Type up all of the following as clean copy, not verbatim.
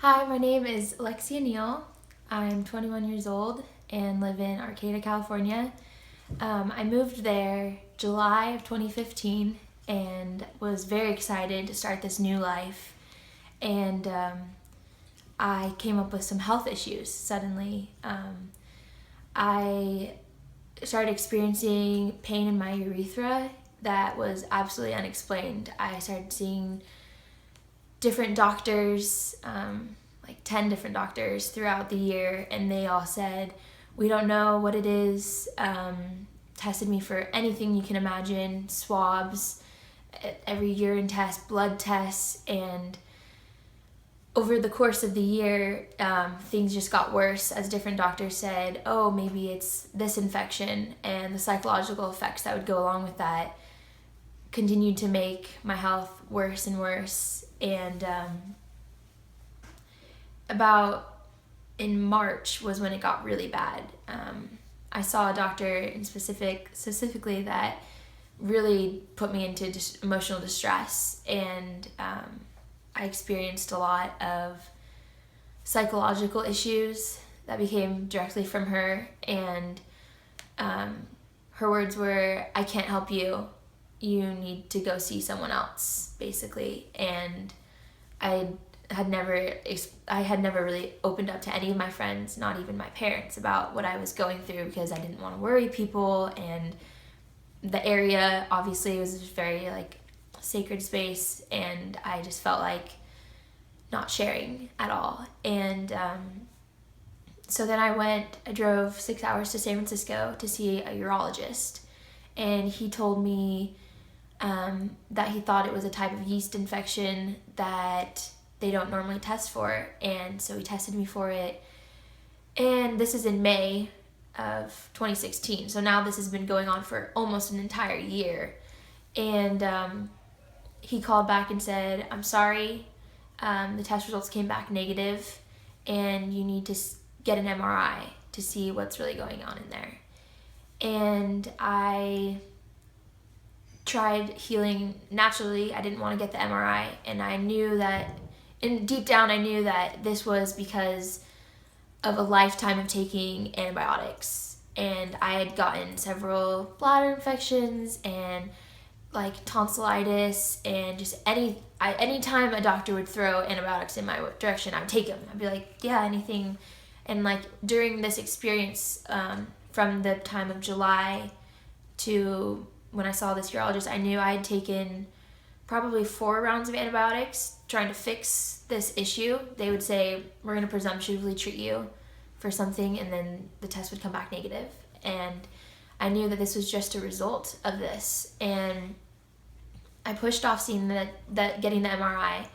Hi, my name is Alexia Neal. I'm 21 years old and live in Arcata, California. I moved there July of 2015 and was very excited to start this new life. And I came up with some health issues suddenly. I started experiencing pain in my urethra that was absolutely unexplained. I started seeing different doctors, like 10 different doctors throughout the year, and they all said, we don't know what it is, tested me for anything you can imagine, swabs, every urine test, blood tests, and over the course of the year, things just got worse as different doctors said, oh, maybe it's this infection, and the psychological effects that would go along with that continued to make my health worse and worse. And about in March was when it got really bad. I saw a doctor specifically that really put me into emotional distress, and I experienced a lot of psychological issues that became directly from her, and her words were, I can't help you. You need to go see someone else, basically. And I had never really opened up to any of my friends, not even my parents, about what I was going through because I didn't want to worry people, and the area obviously was a very sacred space, and I just felt like not sharing at all. And so then I drove 6 hours to San Francisco to see a urologist, and he told me that he thought it was a type of yeast infection that they don't normally test for, and so he tested me for it. And this is in May of 2016, so now this has been going on for almost an entire year. And he called back and said, I'm sorry, the test results came back negative, and you need to get an MRI to see what's really going on in there. And I tried healing naturally. I didn't want to get the MRI, and I knew that, and deep down I knew that this was because of a lifetime of taking antibiotics. And I had gotten several bladder infections and tonsillitis, and just any time a doctor would throw antibiotics in my direction, I would take them. I'd be like, yeah, anything. And during this experience, from the time of July to when I saw this urologist, I knew I had taken probably 4 rounds of antibiotics trying to fix this issue. They would say, we're going to presumptively treat you for something, and then the test would come back negative. And I knew that this was just a result of this. And I pushed off seeing getting the MRI,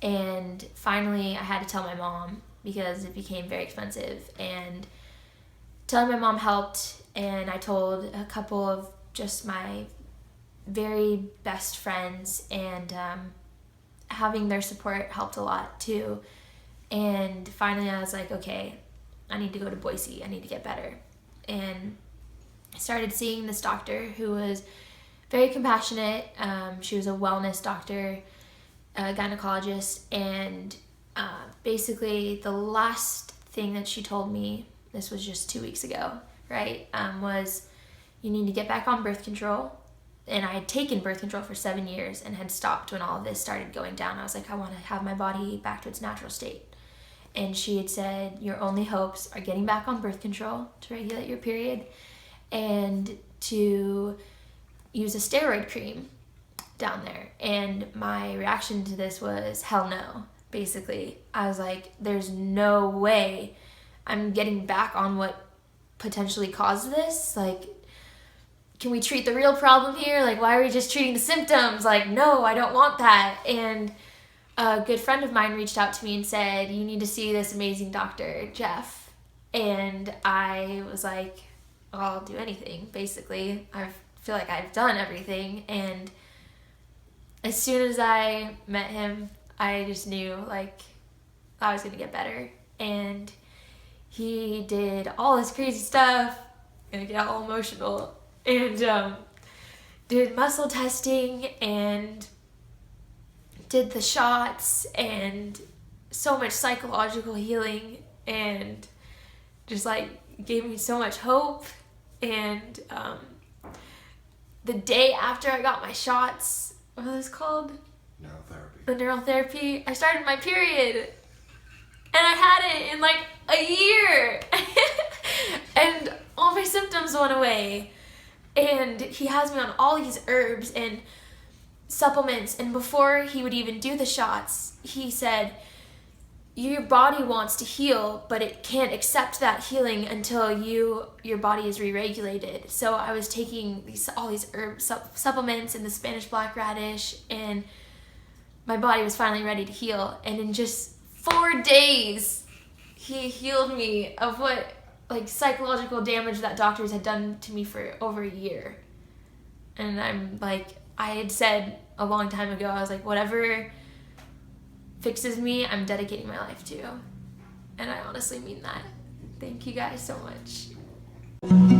and finally I had to tell my mom because it became very expensive. And telling my mom helped, and I told a couple of just my very best friends, and having their support helped a lot too. And finally I was like, okay, I need to go to Boise. I need to get better. And I started seeing this doctor who was very compassionate. She was a wellness doctor, a gynecologist, and basically the last thing that she told me, this was just 2 weeks ago, right, was you need to get back on birth control. And I had taken birth control for 7 years and had stopped when all of this started going down. I was like, I want to have my body back to its natural state. And she had said, your only hopes are getting back on birth control to regulate your period, and to use a steroid cream down there. And my reaction to this was, hell no, basically. I was like, there's no way I'm getting back on what potentially caused this. Can we treat the real problem here? Why are we just treating the symptoms? No, I don't want that. And a good friend of mine reached out to me and said, you need to see this amazing doctor, Jeff. And I was like, I'll do anything, basically. I feel like I've done everything. And as soon as I met him, I just knew I was going to get better. And he did all this crazy stuff. I'm going to get all emotional. And did muscle testing and did the shots and so much psychological healing and just like gave me so much hope. And the day after I got my shots, what was it called? Neurotherapy. The neurotherapy, I started my period. And I had it in like a year. And all my symptoms went away. And he has me on all these herbs and supplements. And before he would even do the shots, he said, your body wants to heal, but it can't accept that healing until your body is re-regulated. So I was taking all these herb supplements and the Spanish black radish, and my body was finally ready to heal. And in just 4 days, he healed me of what like psychological damage that doctors had done to me for over a year. And I'm like, I had said a long time ago, I was like, whatever fixes me, I'm dedicating my life to. And I honestly mean that. Thank you guys so much.